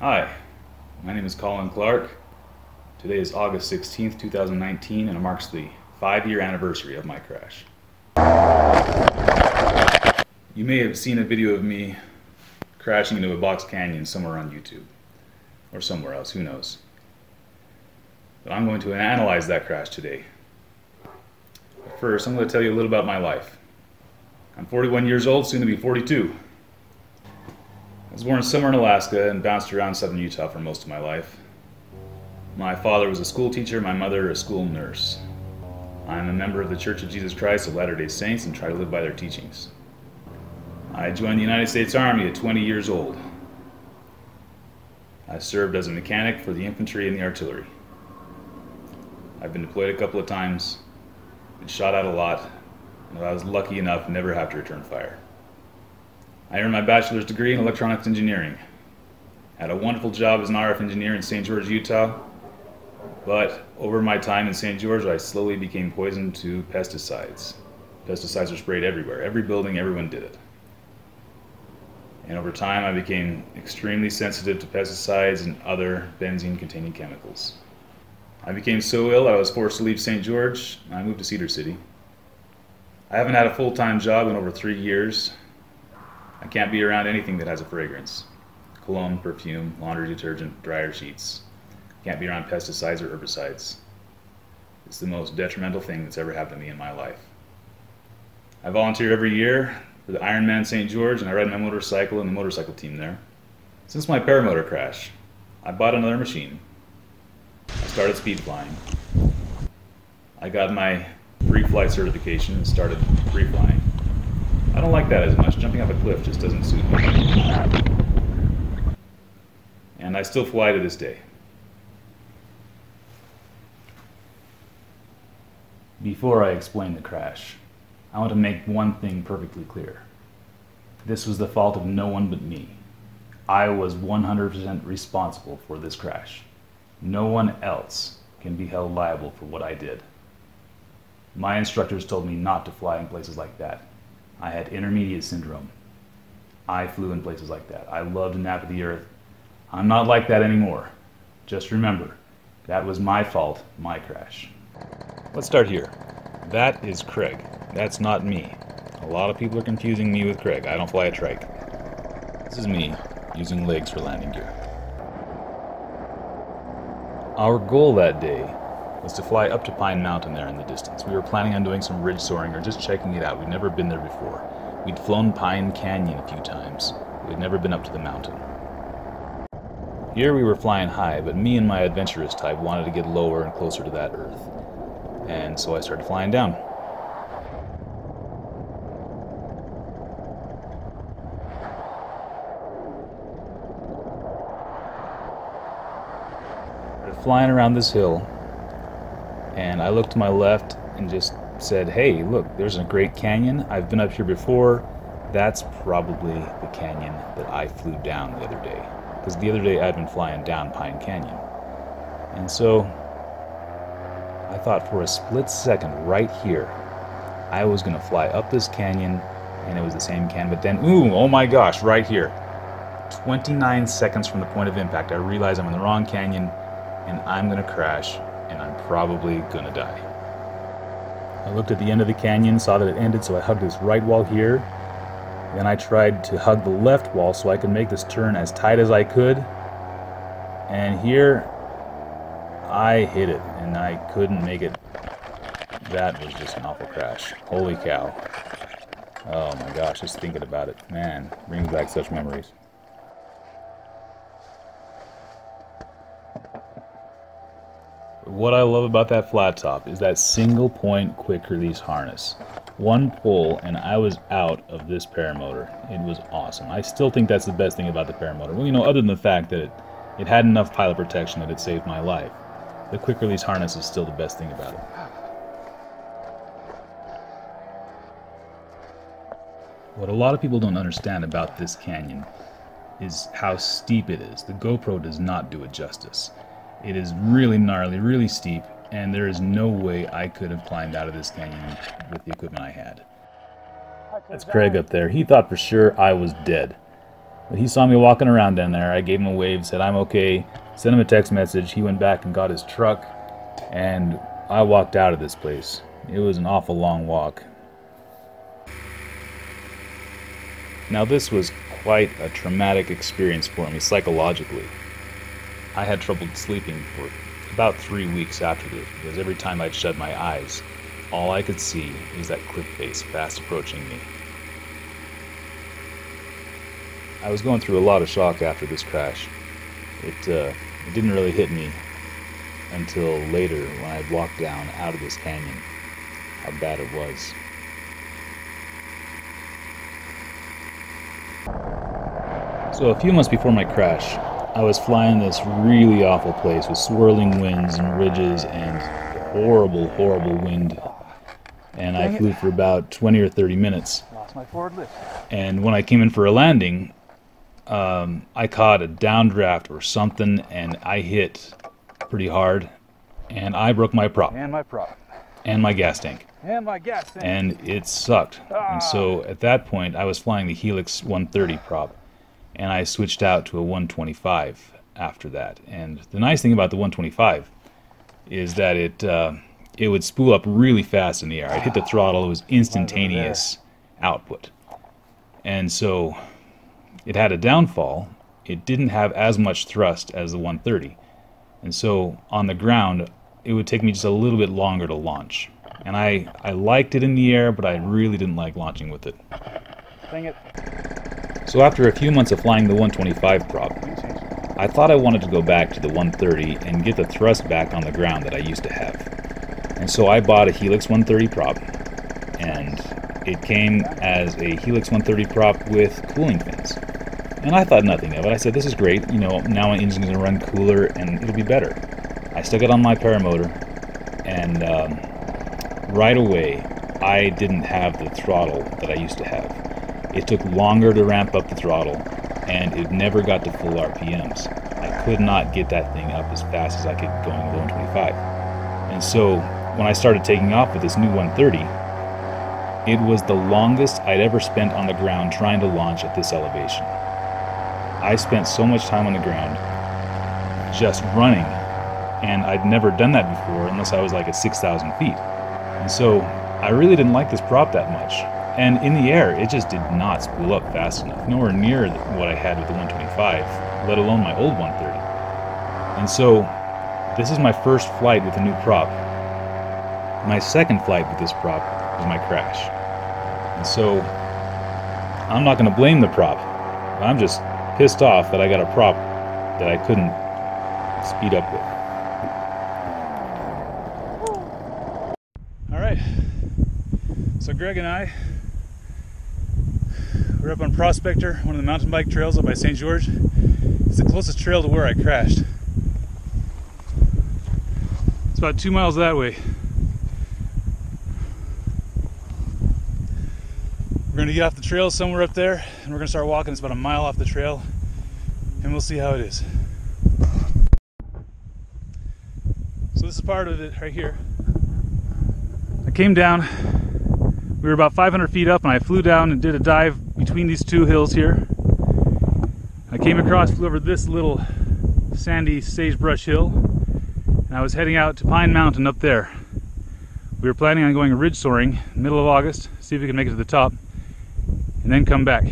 Hi, my name is Colin Clark. Today is August 16th, 2019, and it marks the 5-year anniversary of my crash. You may have seen a video of me crashing into a box canyon somewhere on YouTube, or somewhere else, who knows. But I'm going to analyze that crash today. But first, I'm going to tell you a little about my life. I'm 41 years old, soon to be 42. I was born somewhere in Alaska and bounced around southern Utah for most of my life. My father was a school teacher, my mother a school nurse. I'm a member of the Church of Jesus Christ of Latter-day Saints and try to live by their teachings. I joined the United States Army at 20 years old. I served as a mechanic for the infantry and the artillery. I've been deployed a couple of times, been shot at a lot, and I was lucky enough to never have to return fire. I earned my bachelor's degree in electronics engineering. Had a wonderful job as an RF engineer in St. George, Utah, but over my time in St. George, I slowly became poisoned to pesticides. Pesticides were sprayed everywhere, every building, everyone did it. And over time, I became extremely sensitive to pesticides and other benzene-containing chemicals. I became so ill that I was forced to leave St. George, and I moved to Cedar City. I haven't had a full-time job in over 3 years. I can't be around anything that has a fragrance. Cologne, perfume, laundry detergent, dryer sheets. Can't be around pesticides or herbicides. It's the most detrimental thing that's ever happened to me in my life. I volunteer every year for the Ironman St. George, and I ride my motorcycle in the motorcycle team there. Since my paramotor crash, I bought another machine. I started speed flying. I got my free flight certification and started free flying. I don't like that as much. Jumping off a cliff just doesn't suit me. And I still fly to this day. Before I explain the crash, I want to make one thing perfectly clear. This was the fault of no one but me. I was 100% responsible for this crash. No one else can be held liable for what I did. My instructors told me not to fly in places like that. I had intermediate syndrome. I flew in places like that. I loved to nap at the earth. I'm not like that anymore. Just remember, that was my fault, my crash. Let's start here. That is Craig. That's not me. A lot of people are confusing me with Craig. I don't fly a trike. This is me, using legs for landing gear. Our goal that day was to fly up to Pine Mountain there in the distance. We were planning on doing some ridge soaring or just checking it out. We'd never been there before. We'd flown Pine Canyon a few times. We'd never been up to the mountain. Here we were flying high, but me and my adventurous type wanted to get lower and closer to that earth. And so I started flying down. Flying around this hill, and I looked to my left and just said, hey, look, there's a great canyon. I've been up here before. That's probably the canyon that I flew down the other day. Because the other day I'd been flying down Pine Canyon. And so I thought for a split second right here, I was going to fly up this canyon, and it was the same canyon. But then, ooh, oh my gosh, right here. 29 seconds from the point of impact, I realized I'm in the wrong canyon, and I'm going to crash, and I'm probably going to die. I looked at the end of the canyon, saw that it ended, so I hugged this right wall here. Then I tried to hug the left wall so I could make this turn as tight as I could. And here, I hit it, and I couldn't make it. That was just an awful crash. Holy cow. Oh my gosh, just thinking about it, man, brings back such memories. What I love about that flat top is that single point quick release harness. One pull and I was out of this paramotor. It was awesome. I still think that's the best thing about the paramotor. Well, you know, other than the fact that it had enough pilot protection that it saved my life. The quick release harness is still the best thing about it. What a lot of people don't understand about this canyon is how steep it is. The GoPro does not do it justice. It is really gnarly, really steep, and there is no way I could have climbed out of this canyon with the equipment I had. That's Craig up there. He thought for sure I was dead. But he saw me walking around down there. I gave him a wave, said I'm okay, sent him a text message. He went back and got his truck, and I walked out of this place. It was an awful long walk. Now this was quite a traumatic experience for me psychologically. I had trouble sleeping for about 3 weeks after this, because every time I'd shut my eyes, all I could see was that cliff face fast approaching me. I was going through a lot of shock after this crash. It didn't really hit me until later when I walked down out of this canyon, how bad it was. So a few months before my crash, I was flying this really awful place with swirling winds and ridges and horrible, horrible wind. And I flew for about 20 or 30 minutes. Lost my forward lift. And when I came in for a landing, I caught a downdraft or something, and I hit pretty hard, and I broke my prop. And my prop. And my gas tank. And my gas tank. And it sucked. And so at that point, I was flying the Helix 130 prop, and I switched out to a 125 after that. And the nice thing about the 125 is that it would spool up really fast in the air. I'd hit the throttle, it was instantaneous output. And so it had a downfall. It didn't have as much thrust as the 130. And so on the ground, it would take me just a little bit longer to launch. And I liked it in the air, but I really didn't like launching with it. Dang it. So after a few months of flying the 125 prop, I thought I wanted to go back to the 130 and get the thrust back on the ground that I used to have. And so I bought a Helix 130 prop, and it came as a Helix 130 prop with cooling fins. And I thought nothing of it. I said, this is great, you know, now my engine's going to run cooler and it'll be better. I stuck it on my Paramotor, and right away I didn't have the throttle that I used to have. It took longer to ramp up the throttle, and it never got to full RPMs. I could not get that thing up as fast as I could going with 125. And so when I started taking off with this new 130, it was the longest I'd ever spent on the ground trying to launch at this elevation. I spent so much time on the ground just running, and I'd never done that before unless I was like at 6,000 feet. And so I really didn't like this prop that much. And in the air, it just did not spool up fast enough. Nowhere near what I had with the 125, let alone my old 130. And so this is my first flight with a new prop. My second flight with this prop was my crash. And so I'm not going to blame the prop. I'm just pissed off that I got a prop that I couldn't speed up with. All right. So Greg and I, we're up on Prospector, one of the mountain bike trails up by St. George. It's the closest trail to where I crashed. It's about 2 miles that way. We're gonna get off the trail somewhere up there, and we're gonna start walking. It's about a mile off the trail, and we'll see how it is. So this is part of it right here. I came down, we were about 500 feet up, and I flew down and did a dive between these two hills here. I came across, flew over this little sandy sagebrush hill, and I was heading out to Pine Mountain up there. We were planning on going ridge soaring middle of August, see if we could make it to the top, and then come back.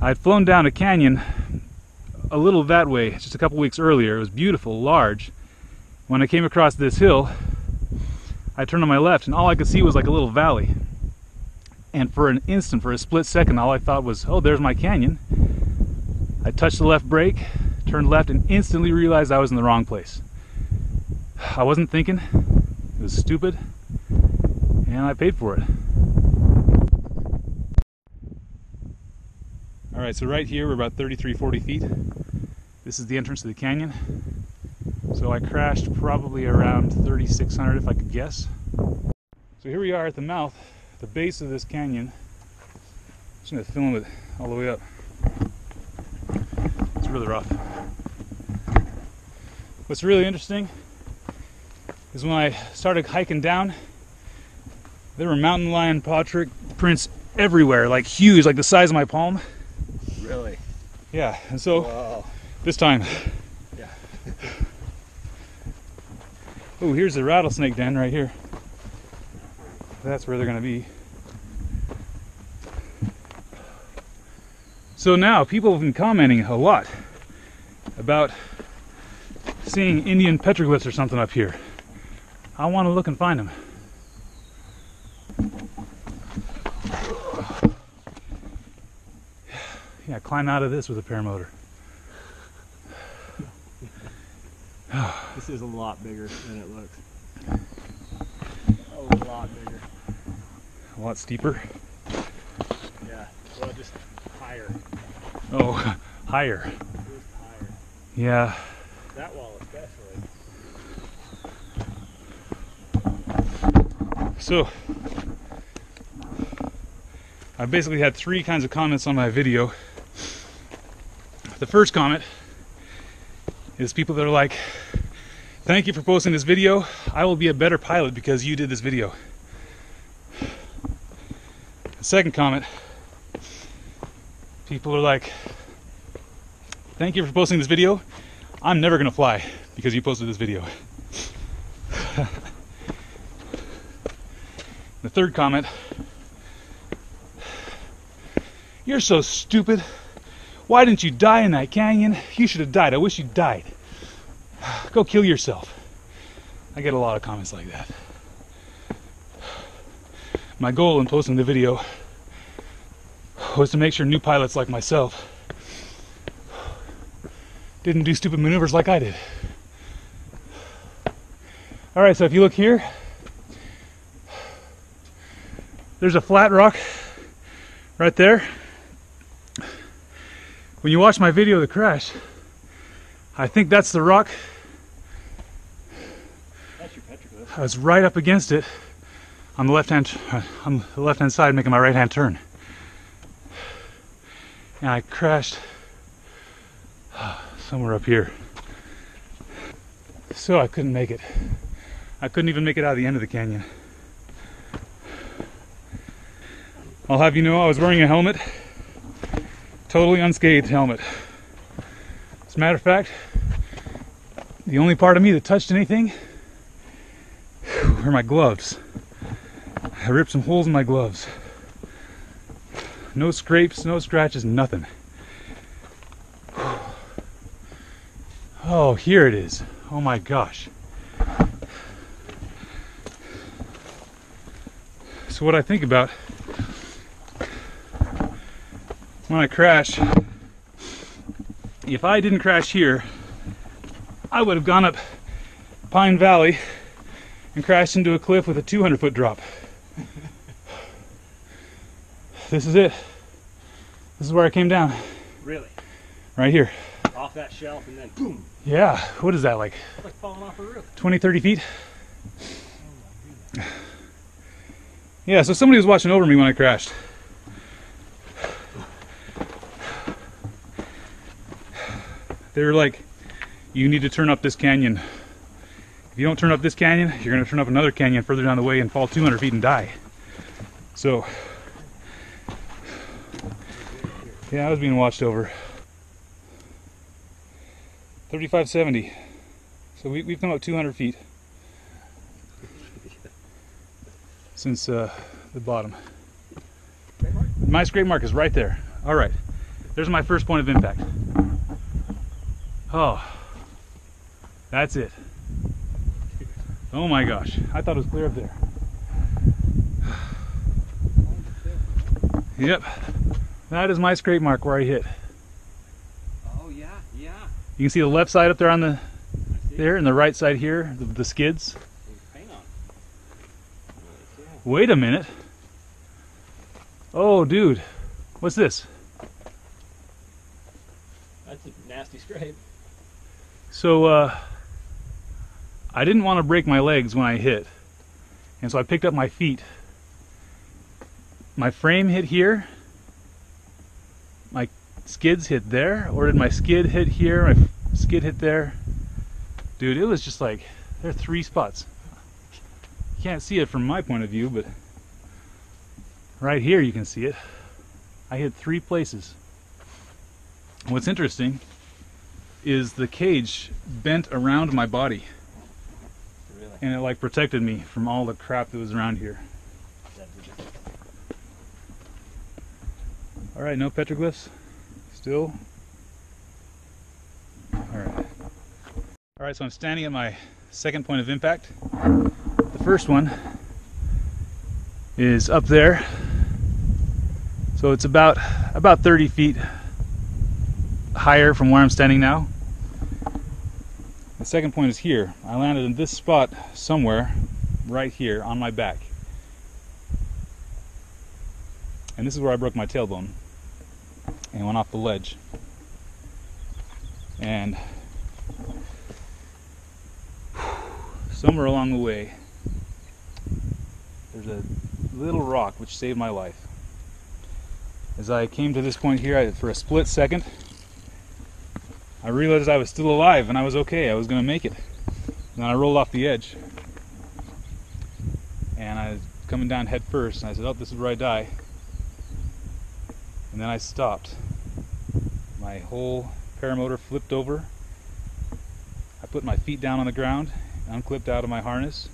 I had flown down a canyon a little that way just a couple weeks earlier. It was beautiful, large. When I came across this hill, I turned on my left, and all I could see was like a little valley. And for an instant, for a split second, all I thought was, oh, there's my canyon. I touched the left brake, turned left, and instantly realized I was in the wrong place. I wasn't thinking. It was stupid, and I paid for it. All right, so right here we're about 40 feet. This is the entrance to the canyon. So I crashed probably around 3,600 if I could guess. So here we are at the mouth, the base of this canyon. I'm just gonna film it all the way up. It's really rough. What's really interesting is when I started hiking down, there were mountain lion paw prints everywhere, like huge, like the size of my palm. Yeah, and so Whoa. this time, Yeah. oh, here's the rattlesnake den right here. That's where they're gonna be. So now people have been commenting a lot about seeing Indian petroglyphs or something up here. I want to look and find them. Yeah, climb out of this with a paramotor. This is a lot bigger than it looks. A lot bigger. A lot steeper. Yeah. Well, just higher. Oh, higher. Just higher. Yeah. That wall especially. So, I basically had 3 kinds of comments on my video. The first comment is people that are like, thank you for posting this video. I will be a better pilot because you did this video. The second comment, people are like, thank you for posting this video. I'm never gonna fly because you posted this video. The third comment, you're so stupid. Why didn't you die in that canyon? You should have died. I wish you died. Go kill yourself. I get a lot of comments like that. My goal in posting the video was to make sure new pilots like myself didn't do stupid maneuvers like I did. Alright, so if you look here, there's a flat rock right there. When you watch my video of the crash, I think that's the rock. That's your petroglyph. I was right up against it on the left-hand side, making my right-hand turn, and I crashed somewhere up here. So I couldn't make it. I couldn't even make it out of the end of the canyon. I'll have you know I was wearing a helmet. Totally unscathed helmet. As a matter of fact, the only part of me that touched anything were my gloves. I ripped some holes in my gloves. No scrapes, no scratches, nothing. Oh, here it is. Oh my gosh. So what I think about when I crash, if I didn't crash here, I would have gone up Pine Valley and crashed into a cliff with a 200-foot drop. This is it. This is where I came down. Really? Right here. Off that shelf and then boom. Yeah, what is that, like It's like falling off a roof. 20, 30 feet? Yeah, so somebody was watching over me when I crashed. They were like, you need to turn up this canyon. If you don't turn up this canyon, you're going to turn up another canyon further down the way and fall 200 feet and die. So, yeah, I was being watched over. 3570. So we've come up 200 feet since the bottom. My scrape mark is right there. All right, there's my first point of impact. Oh, that's it. Oh my gosh, I thought it was clear up there. Yep, that is my scrape mark where I hit. Oh yeah, yeah. You can see the left side up there on the there, and the right side here, the skids. Hang on. Wait a minute. Oh, dude, what's this? That's a nasty scrape. So, I didn't want to break my legs when I hit, and so I picked up my feet. My frame hit here, my skids hit there, or did my skid hit here, my skid hit there? Dude, it was just like, there are 3 spots. You can't see it from my point of view, but right here you can see it. I hit 3 places. what's interesting is the cage bent around my body. Really? And it like protected me from all the crap that was around here. All right, no petroglyphs still. All right, so I'm standing at my second point of impact. The first one is up there, so it's about 30 feet higher from where I'm standing now. The second point is here. I landed in this spot somewhere right here on my back, and this is where I broke my tailbone and went off the ledge. And somewhere along the way, there's a little rock which saved my life. As I came to this point here, for a split second, I realized I was still alive and I was okay. I was going to make it. And then I rolled off the edge, and I was coming down head first, and I said, "Oh, this is where I die." And then I stopped. My whole paramotor flipped over. I put my feet down on the ground, unclipped out of my harness.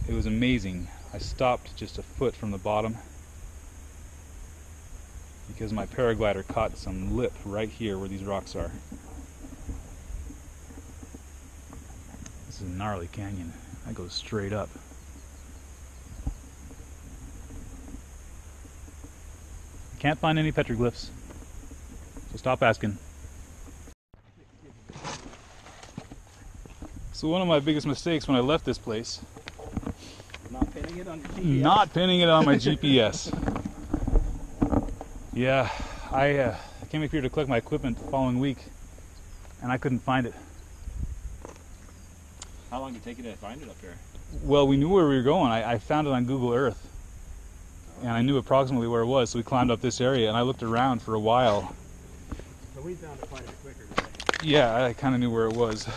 It was amazing. I stopped just a foot from the bottom because my paraglider caught some lip right here where these rocks are. This is a gnarly canyon. I go straight up. Can't find any petroglyphs, so stop asking. So one of my biggest mistakes when I left this place, Not pinning it on your GPS? not pinning it on my GPS. Yeah, I came up here to collect my equipment the following week, and I couldn't find it. How long did it take you to find it up here? Well, we knew where we were going. I found it on Google Earth, and I knew approximately where it was, so we climbed up this area, and I looked around for a while. So we found it quite a bit quicker today. Yeah, I kind of knew where it was,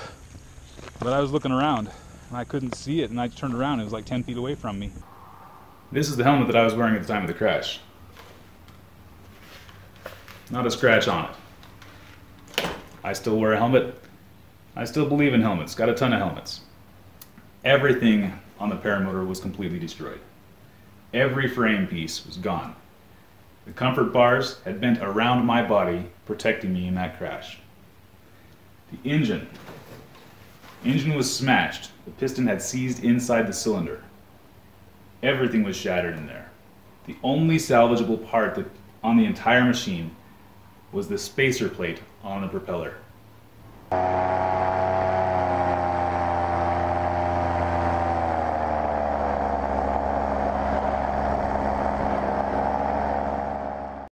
but I was looking around, and I couldn't see it, and I turned around, and it was like 10 feet away from me. This is the helmet that I was wearing at the time of the crash. Not a scratch on it. I still wear a helmet. I still believe in helmets. Got a ton of helmets. Everything on the Paramotor was completely destroyed. Every frame piece was gone. The comfort bars had bent around my body, protecting me in that crash. The engine was smashed. The piston had seized inside the cylinder. Everything was shattered in there. The only salvageable part on the entire machine was the spacer plate on the propeller.